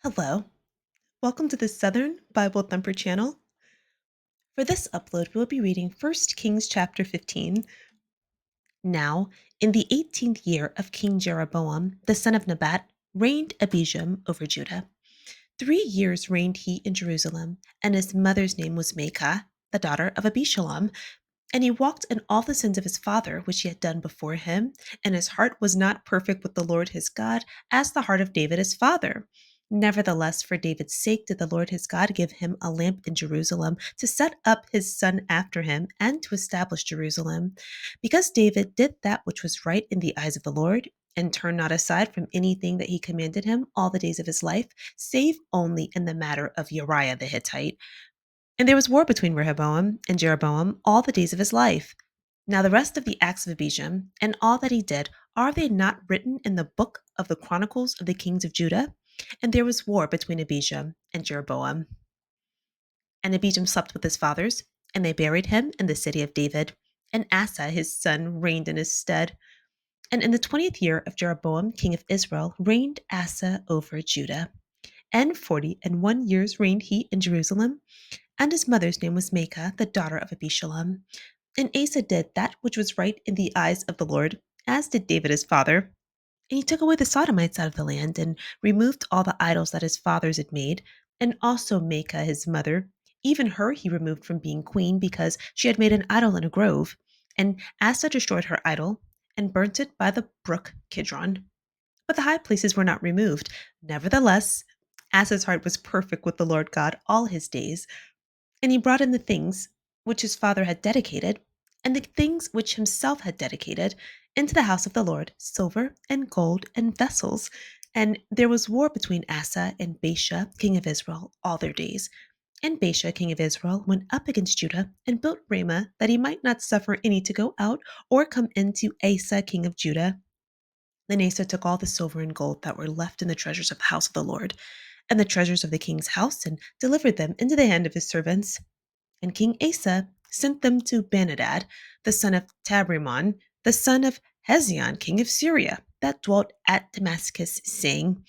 Hello, welcome to the Southern Bible Thumper channel. For this upload, we'll be reading 1 Kings chapter 15. Now, in the 18th year of King Jeroboam, the son of Nebat, reigned Abijam over Judah. 3 years reigned he in Jerusalem, and his mother's name was Maacah, the daughter of Abishalom. And he walked in all the sins of his father, which he had done before him, and his heart was not perfect with the Lord his God, as the heart of David his father. Nevertheless, for David's sake did the Lord his God give him a lamp in Jerusalem to set up his son after him and to establish Jerusalem. Because David did that which was right in the eyes of the Lord, and turned not aside from anything that he commanded him all the days of his life, save only in the matter of Uriah the Hittite. And there was war between Rehoboam and Jeroboam all the days of his life. Now the rest of the acts of Abijam and all that he did, are they not written in the book of the Chronicles of the kings of Judah? And there was war between Abijam and Jeroboam. And Abijam slept with his fathers, and they buried him in the city of David. And Asa his son reigned in his stead. And in the 20th year of Jeroboam king of Israel reigned Asa over Judah. And 41 years reigned he in Jerusalem. And his mother's name was Maacah, the daughter of Abishalom. And Asa did that which was right in the eyes of the Lord, as did David his father. And he took away the Sodomites out of the land, and removed all the idols that his fathers had made, and also Maacah his mother. Even her he removed from being queen, because she had made an idol in a grove. And Asa destroyed her idol, and burnt it by the brook Kidron. But the high places were not removed. Nevertheless, Asa's heart was perfect with the Lord God all his days. And he brought in the things which his father had dedicated, and the things which himself had dedicated, into the house of the Lord, silver and gold and vessels. And there was war between Asa and Baasha, king of Israel, all their days. And Baasha, king of Israel, went up against Judah and built Ramah, that he might not suffer any to go out or come into Asa, king of Judah. Then Asa took all the silver and gold that were left in the treasures of the house of the Lord, and the treasures of the king's house, and delivered them into the hand of his servants. And King Asa sent them to Benhadad, the son of Tabrimon, the son of Hezion, king of Syria, that dwelt at Damascus, saying,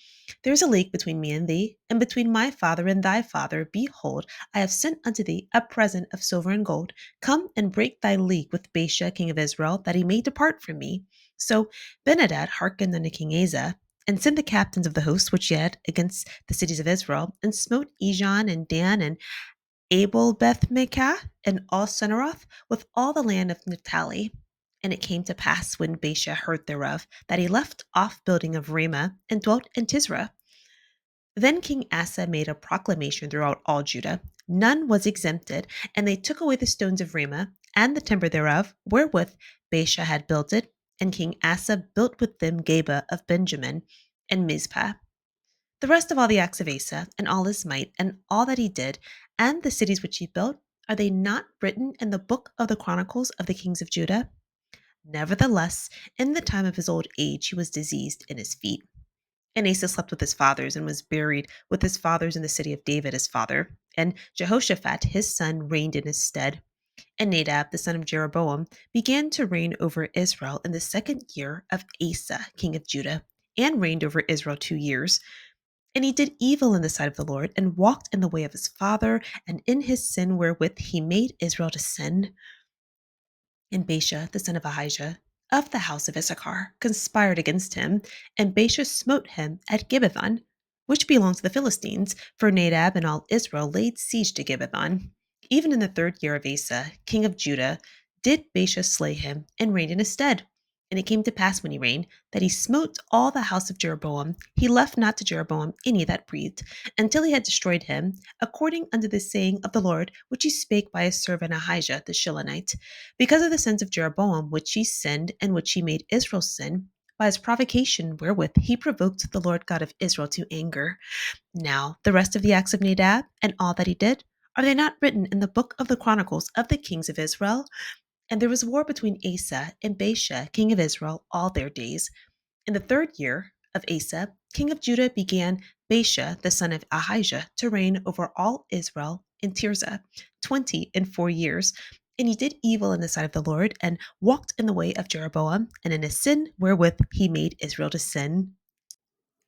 There is a league between me and thee, and between my father and thy father. Behold, I have sent unto thee a present of silver and gold. Come and break thy league with Baasha, king of Israel, that he may depart from me. So Benhadad hearkened unto King Asa, and sent the captains of the host which he had against the cities of Israel, and smote Ijon and Dan and Abel Beth-maachah and all Senaroth, with all the land of Naphtali. And it came to pass, when Baasha heard thereof, that he left off building of Ramah, and dwelt in Tisra. Then King Asa made a proclamation throughout all Judah. None was exempted, and they took away the stones of Ramah, and the timber thereof, wherewith Baasha had built it. And King Asa built with them Geba of Benjamin, and Mizpah. The rest of all the acts of Asa, and all his might, and all that he did, and the cities which he built, are they not written in the book of the Chronicles of the kings of Judah? Nevertheless, in the time of his old age he was diseased in his feet. And Asa slept with his fathers, and was buried with his fathers in the city of David his father. And Jehoshaphat his son reigned in his stead. And Nadab the son of Jeroboam began to reign over Israel in the 2nd year of Asa king of Judah, and reigned over Israel 2 years. And he did evil in the sight of the Lord, and walked in the way of his father, and in his sin wherewith he made Israel to sin. And Baasha, the son of Ahijah, of the house of Issachar, conspired against him, and Baasha smote him at Gibbethon, which belonged to the Philistines, for Nadab and all Israel laid siege to Gibbethon. Even in the 3rd year of Asa, king of Judah, did Baasha slay him, and reigned in his stead. And it came to pass, when he reigned, that he smote all the house of Jeroboam. He left not to Jeroboam any that breathed, until he had destroyed him, according unto the saying of the Lord, which he spake by his servant Ahijah the Shilonite, because of the sins of Jeroboam, which he sinned, and which he made Israel sin, by his provocation wherewith he provoked the Lord God of Israel to anger. Now the rest of the acts of Nadab, and all that he did, are they not written in the book of the Chronicles of the kings of Israel? And there was war between Asa and Baasha, king of Israel, all their days. In the 3rd year of Asa, king of Judah, began Baasha, the son of Ahijah, to reign over all Israel in Tirzah 24 years. And he did evil in the sight of the Lord, and walked in the way of Jeroboam, and in a sin wherewith he made Israel to sin.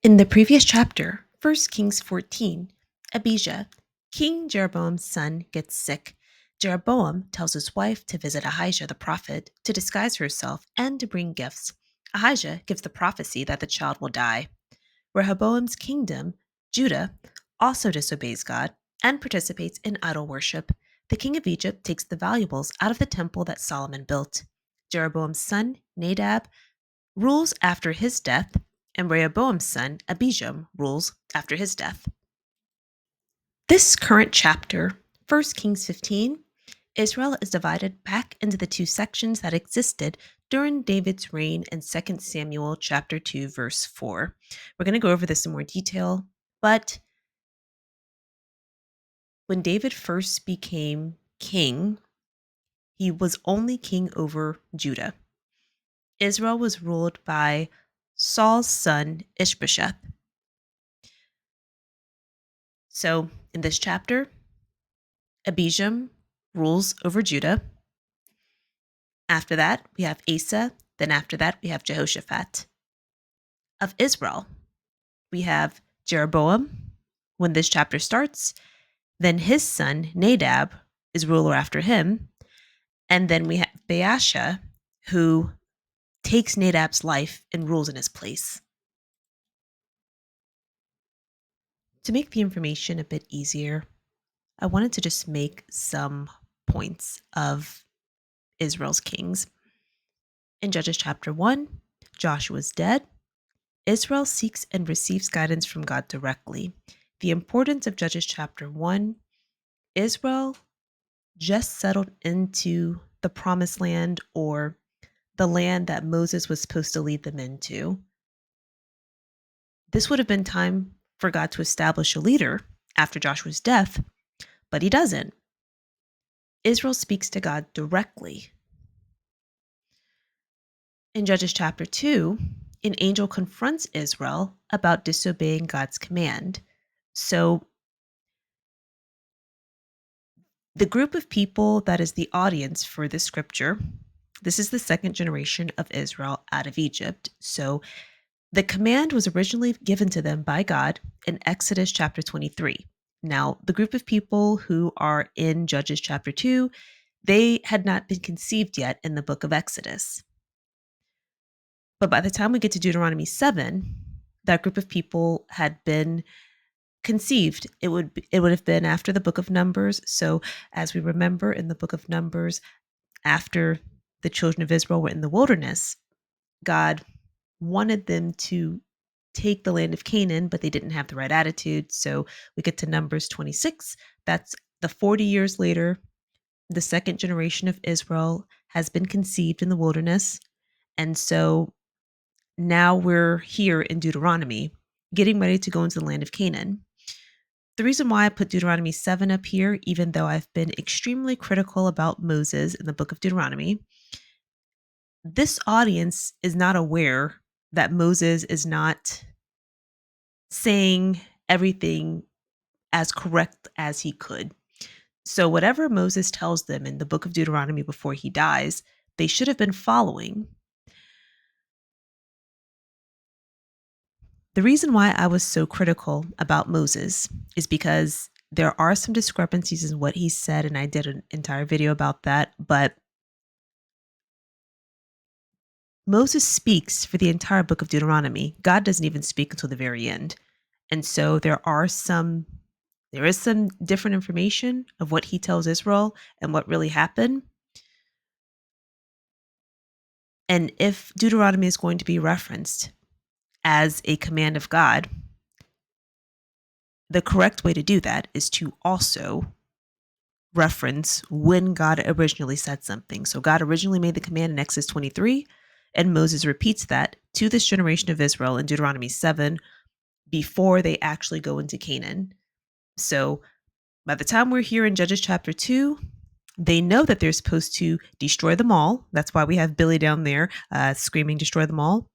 In the previous chapter, 1 Kings 14. Abijah. King Jeroboam's son gets sick. Jeroboam tells his wife to visit Ahijah the prophet, to disguise herself, and to bring gifts. Ahijah gives the prophecy that the child will die. Rehoboam's kingdom, Judah, also disobeys God and participates in idol worship. The king of Egypt takes the valuables out of the temple that Solomon built. Jeroboam's son, Nadab, rules after his death, and Rehoboam's son, Abijam, rules after his death. This current chapter, 1 Kings 15, Israel is divided back into the two sections that existed during David's reign in 2 Samuel chapter 2 verse 4. We're going to go over this in more detail, but when David first became king, he was only king over Judah. Israel was ruled by Saul's son Ishbosheth. So in this chapter, Abijam rules over Judah. After that, we have Asa. Then after that, we have Jehoshaphat. Of Israel, we have Jeroboam when this chapter starts. Then his son, Nadab, is ruler after him. And then we have Baasha, who takes Nadab's life and rules in his place. To make the information a bit easier, I wanted to just make some points of Israel's kings. In Judges chapter 1, Joshua is dead. Israel seeks and receives guidance from God directly. The importance of Judges chapter 1, Israel just settled into the promised land, or the land that Moses was supposed to lead them into. This would have been time for God to establish a leader after Joshua's death, but he doesn't. Israel speaks to God directly. In Judges chapter 2, an angel confronts Israel about disobeying God's command. So the group of people that is the audience for this scripture, this is the second generation of Israel out of Egypt. So the command was originally given to them by God in Exodus chapter 23. Now, the group of people who are in Judges chapter 2, they had not been conceived yet in the book of Exodus. But by the time we get to Deuteronomy 7, that group of people had been conceived. It would have been after the book of Numbers. So as we remember in the book of Numbers, after the children of Israel were in the wilderness, God wanted them to take the land of Canaan, but they didn't have the right attitude. So we get to Numbers 26. That's the 40 years later. The second generation of Israel has been conceived in the wilderness. And so now we're here in Deuteronomy, getting ready to go into the land of Canaan. The reason why I put Deuteronomy 7 up here, even though I've been extremely critical about Moses in the book of Deuteronomy, this audience is not aware that Moses is not saying everything as correct as he could. So whatever Moses tells them in the book of Deuteronomy before he dies, they should have been following. The reason why I was so critical about Moses is because there are some discrepancies in what he said, and I did an entire video about that, but Moses speaks for the entire book of Deuteronomy. God doesn't even speak until the very end. And so there is some different information of what he tells Israel and what really happened. And if Deuteronomy is going to be referenced as a command of God, the correct way to do that is to also reference when God originally said something. So God originally made the command in Exodus 23, and Moses repeats that to this generation of Israel in Deuteronomy 7 before they actually go into Canaan. So by the time we're here in Judges chapter 2, they know that they're supposed to destroy them all. That's why we have Billy down there screaming, destroy them all,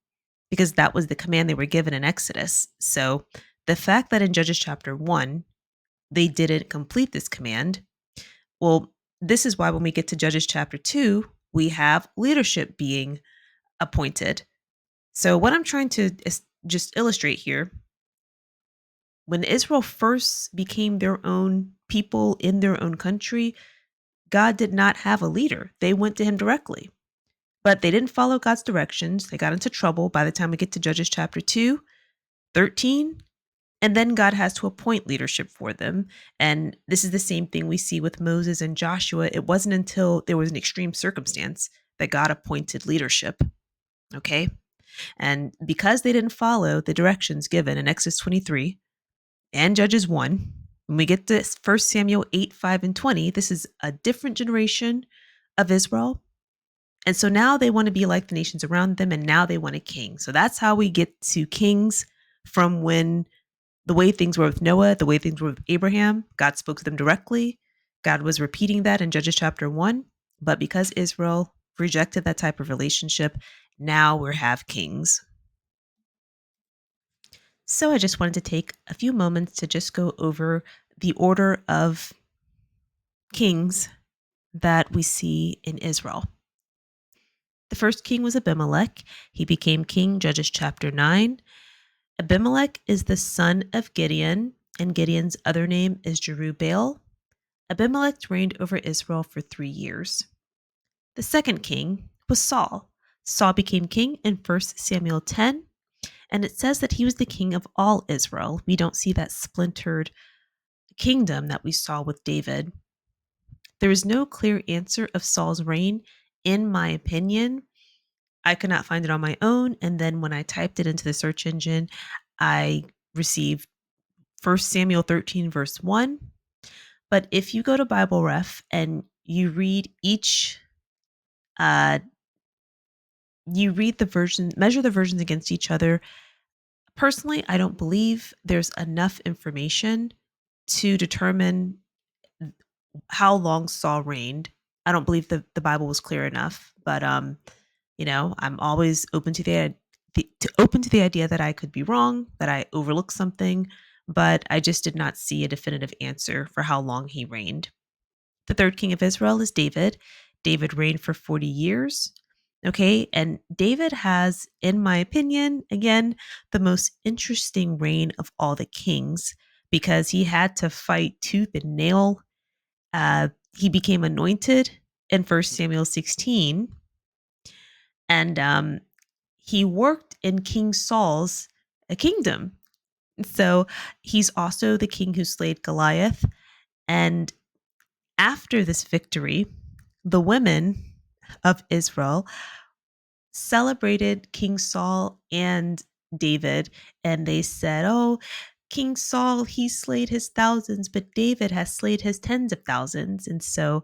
because that was the command they were given in Exodus. So the fact that in Judges chapter 1, they didn't complete this command, well, this is why when we get to Judges chapter 2, we have leadership being appointed. So what I'm trying to just illustrate here When Israel first became their own people in their own country, God did not have a leader. They went to him directly. But they didn't follow God's directions. They got into trouble by the time we get to Judges chapter 2, 13. And then God has to appoint leadership for them. And this is the same thing we see with Moses and Joshua. It wasn't until there was an extreme circumstance that God appointed leadership. Okay. And because they didn't follow the directions given in Exodus 23 and Judges 1, when we get to 1 Samuel 8, 5, and 20, this is a different generation of Israel. And so now they want to be like the nations around them, and now they want a king. So that's how we get to kings from when the way things were with Noah, the way things were with Abraham. God spoke to them directly. God was repeating that in Judges chapter 1. But because Israel rejected that type of relationship, now we have kings. So I just wanted to take a few moments to just go over the order of kings that we see in Israel. The first king was Abimelech. He became king, Judges chapter 9. Abimelech is the son of Gideon, and Gideon's other name is Jerubbaal. Abimelech reigned over Israel for 3 years. The second king was Saul. Saul became king in 1 Samuel 10, and it says that he was the king of all Israel. We don't see that splintered kingdom that we saw with David. There is no clear answer of Saul's reign, in my opinion. I could not find it on my own. And then when I typed it into the search engine, I received 1 Samuel 13, verse 1. But if you go to Bible Ref and you read the version, measure the versions against each other. Personally, I don't believe there's enough information to determine how long Saul reigned. I don't believe the Bible was clear enough, but I'm always open to the idea that I could be wrong, that I overlooked something, but I just did not see a definitive answer for how long he reigned. The third king of Israel is David. David reigned for 40 years. Okay, and David has, in my opinion, again, the most interesting reign of all the kings because he had to fight tooth and nail. He became anointed in 1 Samuel 16, and he worked in King Saul's kingdom. So he's also the king who slayed Goliath. And after this victory, the women of Israel celebrated King Saul and David, and they said, "Oh, King Saul, he slayed his thousands, but David has slayed his tens of thousands." And so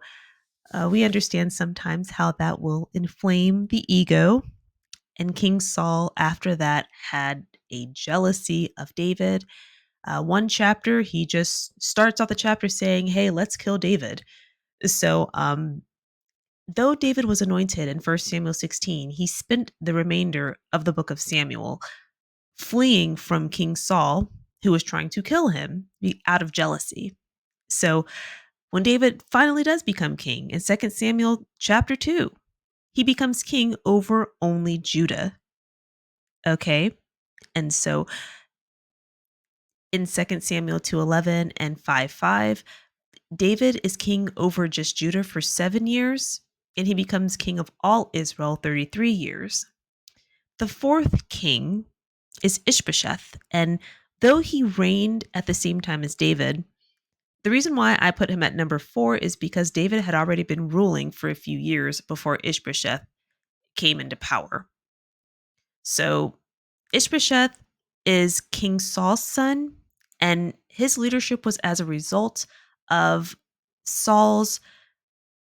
we understand sometimes how that will inflame the ego. And King Saul, after that, had a jealousy of David. One chapter, he just starts off the chapter saying, "Hey, let's kill David." So, though David was anointed in 1 Samuel 16, he spent the remainder of the book of Samuel fleeing from King Saul, who was trying to kill him out of jealousy. So when David finally does become king in 2 Samuel chapter 2, he becomes king over only Judah. Okay? And so in 2 Samuel 2:11 and 5:5, David is king over just Judah for 7 years, and he becomes king of all Israel 33 years. The fourth king is Ishbosheth, and though he reigned at the same time as David, the reason why I put him at number 4 is because David had already been ruling for a few years before Ishbosheth came into power. So Ishbosheth is King Saul's son, and his leadership was as a result of Saul's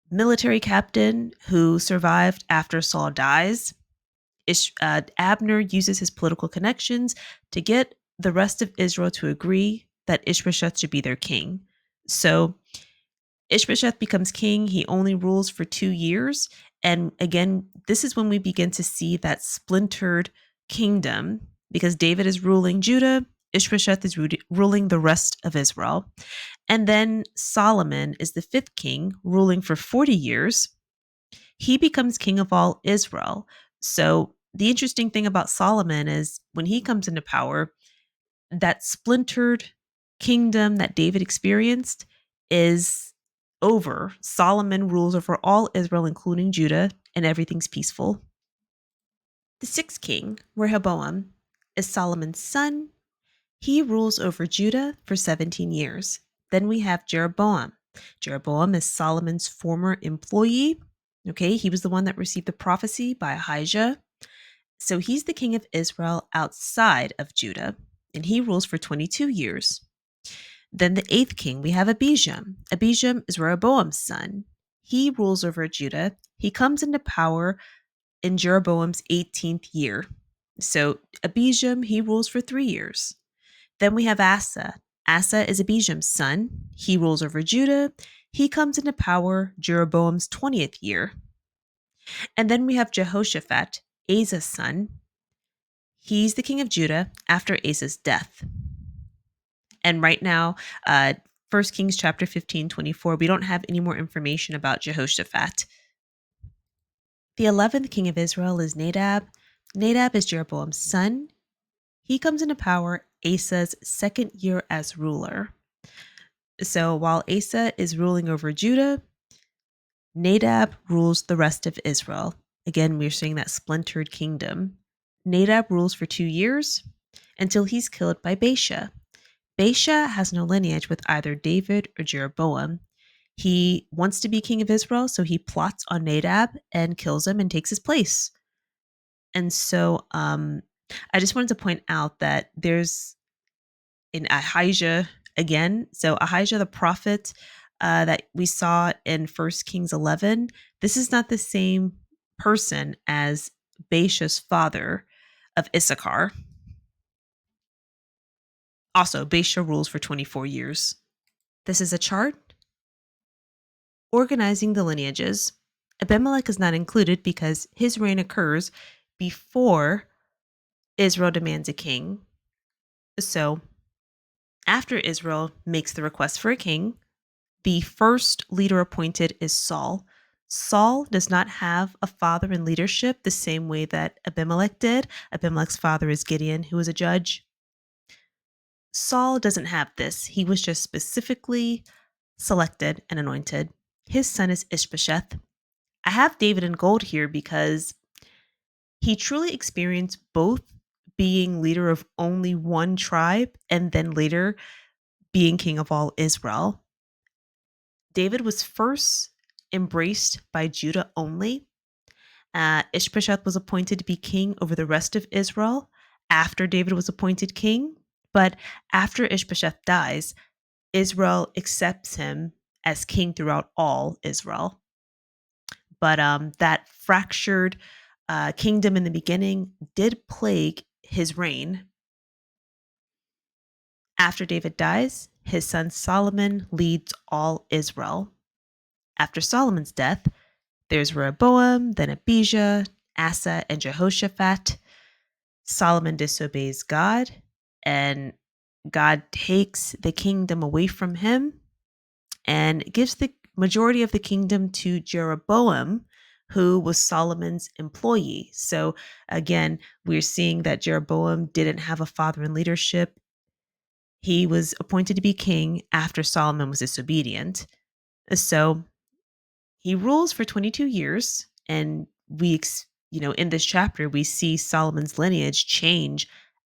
military captain who survived after Saul dies. Abner uses his political connections to get the rest of Israel to agree that Ishbosheth should be their king. So Ishbosheth becomes king. He only rules for 2 years. And again, this is when we begin to see that splintered kingdom because David is ruling Judah, Ishbosheth is ruling the rest of Israel. And then Solomon is the fifth king, ruling for 40 years. He becomes king of all Israel. So the interesting thing about Solomon is when he comes into power, that splintered kingdom that David experienced is over. Solomon rules over all Israel, including Judah, and everything's peaceful. The sixth king, Rehoboam, is Solomon's son. He rules over Judah for 17 years. Then we have Jeroboam. Jeroboam is Solomon's former employee. Okay, he was the one that received the prophecy by Ahijah. So he's the king of Israel outside of Judah, and he rules for 22 years. Then the eighth king, we have Abijam. Abijam is Rehoboam's son. He rules over Judah. He comes into power in Jeroboam's 18th year. So Abijam, he rules for 3 years. Then we have Asa. Asa is Abijam's son. He rules over Judah. He comes into power Jeroboam's 20th year. And then we have Jehoshaphat, Asa's son. He's the king of Judah after Asa's death. And right now, 1 Kings chapter 15:24, we don't have any more information about Jehoshaphat. The 11th king of Israel is Nadab. Nadab is Jeroboam's son. He comes into power Asa's second year as ruler. So while Asa is ruling over Judah, Nadab rules the rest of Israel. Again, we're seeing that splintered kingdom. Nadab rules for 2 years until he's killed by Baasha. Baasha has no lineage with either David or Jeroboam. He wants to be king of Israel, so he plots on Nadab and kills him and takes his place. And so I just wanted to point out that there's in Ahijah again. So Ahijah the prophet that we saw in 1 Kings 11, this is not the same person as Baasha's father of Issachar. Also, Baasha rules for 24 years. This is a chart organizing the lineages. Abimelech is not included because his reign occurs before Israel demands a king. So, after Israel makes the request for a king, the first leader appointed is Saul. Saul does not have a father in leadership the same way that Abimelech did. Abimelech's father is Gideon, who was a judge. Saul doesn't have this. He was just specifically selected and anointed. His son is Ishbosheth. I have David in gold here because he truly experienced both being leader of only one tribe and then later being king of all Israel. David was first embraced by Judah only. Ishbosheth was appointed to be king over the rest of Israel after David was appointed king. But after Ishbosheth dies, Israel accepts him as king throughout all Israel. But that fractured kingdom in the beginning did plague his reign. After David dies, his son Solomon leads all Israel. After Solomon's death, there's Rehoboam, then Abijah, Asa, and Jehoshaphat. Solomon disobeys God, and God takes the kingdom away from him and gives the majority of the kingdom to Jeroboam, who was Solomon's employee. So again, we're seeing that Jeroboam didn't have a father in leadership. He was appointed to be king after Solomon was disobedient. So he rules for 22 years, and in this chapter, we see Solomon's lineage change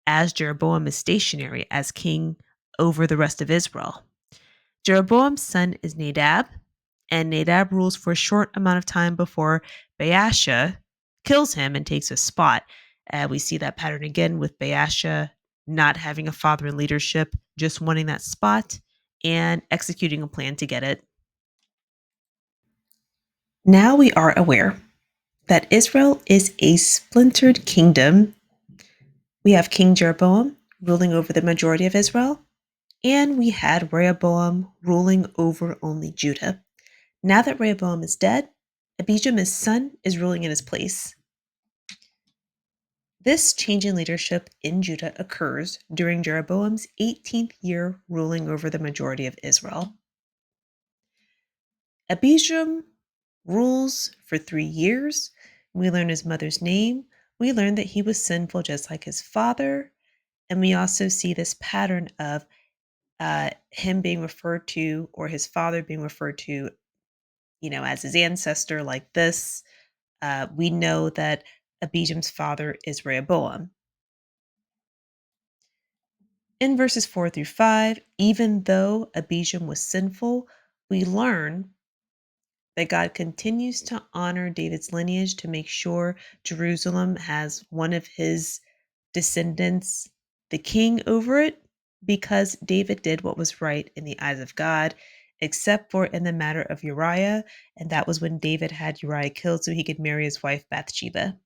as Jeroboam is stationary as king over the rest of Israel. Jeroboam's son is Nadab, and Nadab rules for a short amount of time before Baasha kills him and takes his spot. We see that pattern again with Baasha not having a father in leadership, just wanting that spot and executing a plan to get it. Now we are aware that Israel is a splintered kingdom. We have King Jeroboam ruling over the majority of Israel, and we had Rehoboam ruling over only Judah. Now that Rehoboam is dead, Abijam, his son, is ruling in his place. This change in leadership in Judah occurs during Jeroboam's 18th year ruling over the majority of Israel. Abijam rules for 3 years. We learn his mother's name. We learn that he was sinful just like his father. And we also see this pattern of him being referred to, or his father being referred to, as his ancestor like this. We know that Abijam's father is Rehoboam. In verses 4 through 5, even though Abijam was sinful, we learn that God continues to honor David's lineage to make sure Jerusalem has one of his descendants, the king, over it, because David did what was right in the eyes of God, except for in the matter of Uriah, and that was when David had Uriah killed so he could marry his wife Bathsheba.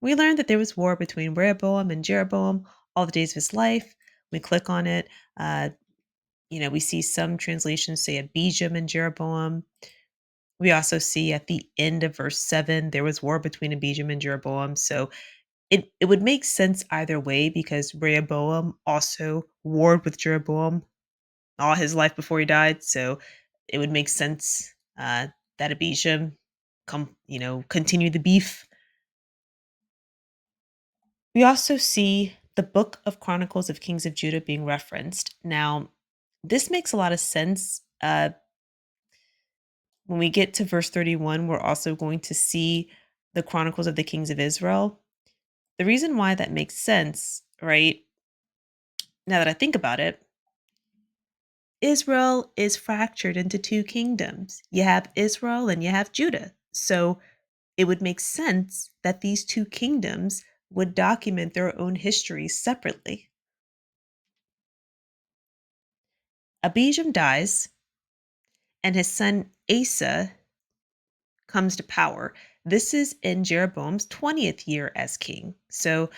We learned that there was war between Rehoboam and Jeroboam all the days of his life. We click on it. Uh, we see some translations say Abijam and Jeroboam. We also see at the end of verse 7, there was war between Abijam and Jeroboam. So it would make sense either way because Rehoboam also warred with Jeroboam all his life before he died. So it would make sense that Abijam continue the beef. We also see the book of Chronicles of Kings of Judah being referenced. Now, this makes a lot of sense. When we get to verse 31, we're also going to see the Chronicles of the Kings of Israel. The reason why that makes sense, right? Now that I think about it, Israel is fractured into two kingdoms. You have Israel and you have Judah. So it would make sense that these two kingdoms would document their own histories separately. Abijam dies, and his son Asa comes to power. This is in Jeroboam's 20th year as king. So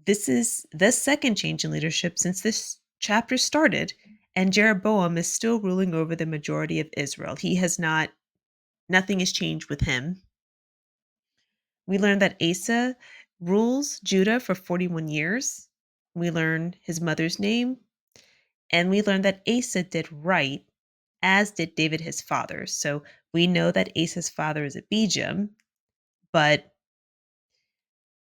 this is the second change in leadership since this chapter started, and Jeroboam is still ruling over the majority of Israel. Nothing has changed with him. We learn that Asa rules Judah for 41 years. We learn his mother's name, and we learn that Asa did right, as did David his father. So we know that Asa's father is Abijam, but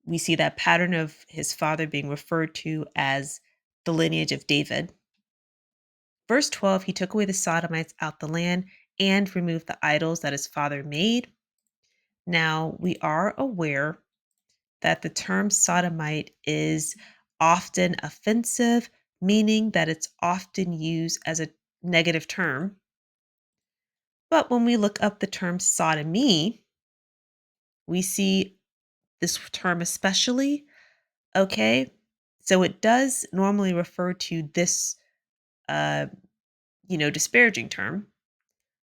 we see that pattern of his father being referred to as the lineage of David. Verse 12, he took away the Sodomites out the land and removed the idols that his father made. Now, we are aware that the term sodomite is often offensive, meaning that it's often used as a negative term. But when we look up the term sodomy, we see this term especially. Okay. So it does normally refer to this, uh, disparaging term,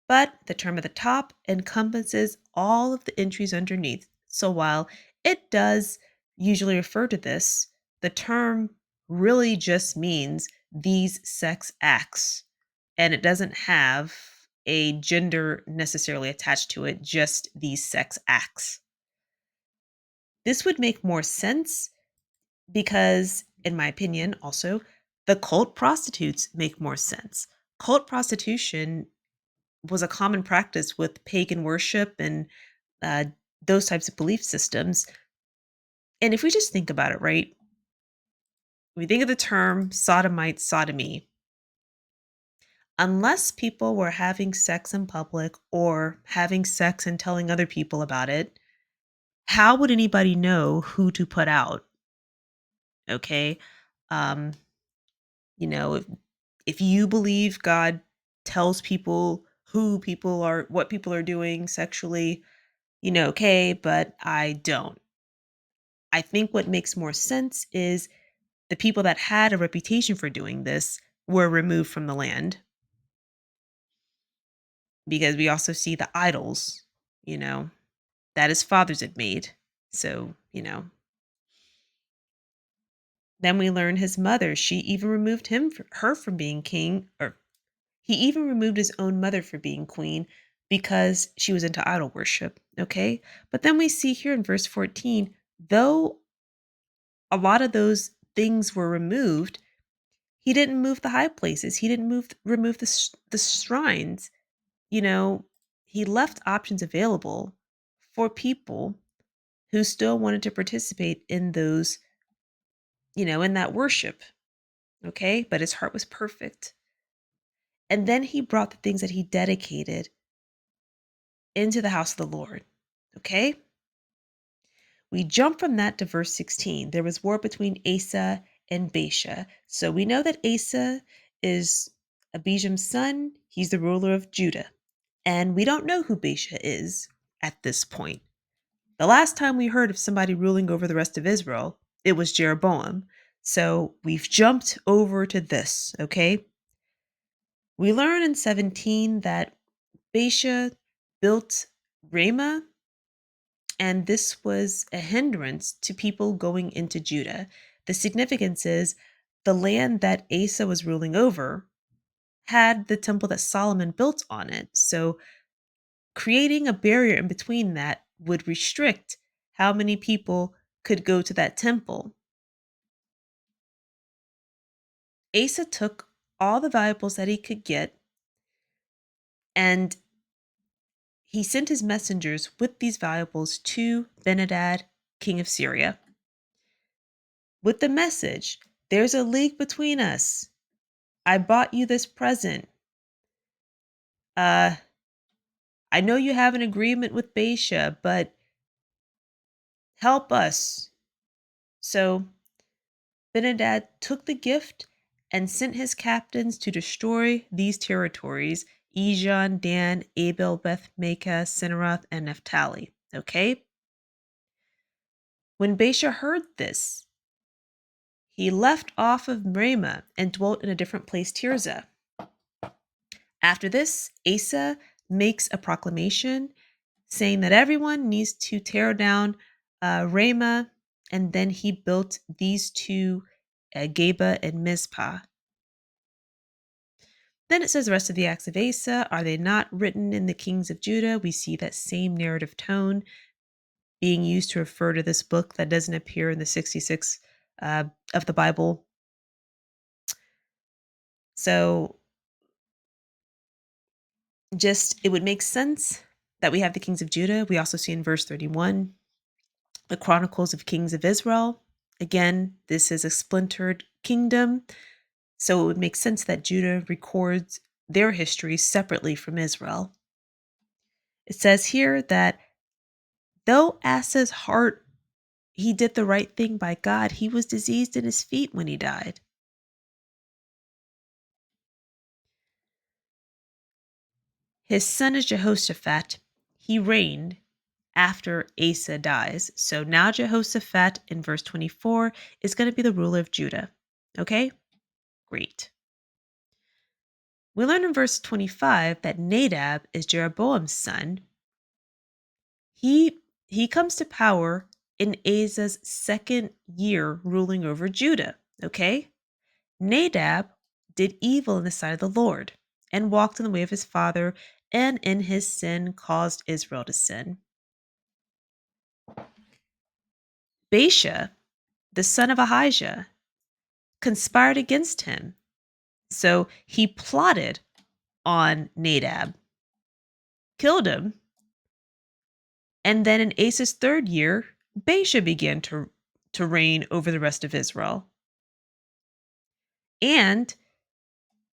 but the term at the top encompasses all of the entries underneath. So while it does usually refer to this, the term really just means these sex acts, and it doesn't have a gender necessarily attached to it, just these sex acts. This would make more sense because, in my opinion, also, the cult prostitutes make more sense. Cult prostitution was a common practice with pagan worship and uh, those types of belief systems. And if we just think about it, right? We think of the term sodomite, sodomy. Unless people were having sex in public or having sex and telling other people about it, how would anybody know who to put out? Okay. Um, if you believe God tells people what people are doing sexually, okay, but I don't. I think what makes more sense is the people that had a reputation for doing this were removed from the land because we also see the idols, you know, that his fathers had made. So, then we learn his mother, she even removed her from being king, or he even removed his own mother for being queen because she was into idol worship. Okay. But then we see here in verse 14, though a lot of those things were removed, he didn't move the high places. He didn't remove the shrines. You know, he left options available for people who still wanted to participate in those, in that worship. okay? But his heart was perfect. And then he brought the things that he dedicated into the house of the Lord, okay? We jump from that to verse 16. There was war between Asa and Baasha. So we know that Asa is Abijam's son. He's the ruler of Judah. And we don't know who Baasha is at this point. The last time we heard of somebody ruling over the rest of Israel, it was Jeroboam. So we've jumped over to this, okay? We learn in 17 that Baasha built Ramah, and this was a hindrance to people going into Judah. The significance is the land that Asa was ruling over had the temple that Solomon built on it. So creating a barrier in between that would restrict how many people could go to that temple. Asa took all the valuables that he could get, and he sent his messengers with these valuables to Ben-Hadad, king of Syria, with the message, "There's a league between us. I bought you this present. Uh, I know you have an agreement with Baasha, but help us." So Ben-Hadad took the gift and sent his captains to destroy these territories: Ijon, Dan, Abel, Beth Maachah, Sineroth, and Naphtali. Okay? When Baasha heard this, he left off of Ramah and dwelt in a different place, Tirzah. After this, Asa makes a proclamation saying that everyone needs to tear down Ramah, and then he built these two, Geba and Mizpah. Then it says the rest of the acts of Asa, are they not written in the kings of Judah? We see that same narrative tone being used to refer to this book that doesn't appear in the 66 of the Bible. So just it would make sense that we have the kings of Judah. We also see in verse 31 the chronicles of kings of Israel. Again, this is a splintered kingdom. So it would make sense that Judah records their history separately from Israel. It says here that though Asa's heart, he did the right thing by God, he was diseased in his feet when he died. His son is Jehoshaphat. He reigned after Asa dies. So now Jehoshaphat in verse 24 is going to be the ruler of Judah. Okay? Great. We learn in verse 25 that Nadab is Jeroboam's son. He comes to power in Asa's second year ruling over Judah. Okay? Nadab did evil in the sight of the Lord and walked in the way of his father, and in his sin caused Israel to sin. Baasha, the son of Ahijah, conspired against him. So he plotted on Nadab, killed him, and then in Asa's third year, Baasha began to reign over the rest of Israel. And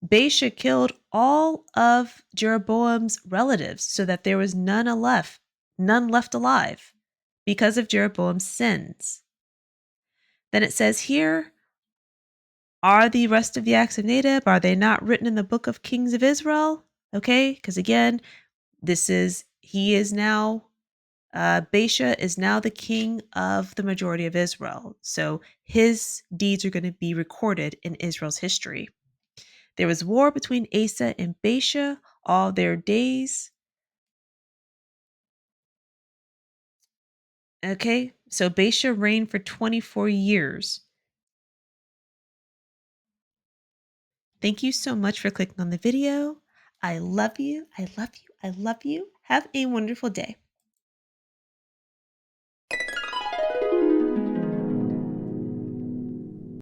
Baasha killed all of Jeroboam's relatives so that there was none left alive because of Jeroboam's sins. Then it says here, are the rest of the acts of Nadab, are they not written in the book of kings of Israel? Okay, because again, he is now, Baasha is now the king of the majority of Israel. So his deeds are going to be recorded in Israel's history. There was war between Asa and Baasha all their days. Okay, so Baasha reigned for 24 years. Thank you so much for clicking on the video. I love you. I love you. I love you. Have a wonderful day.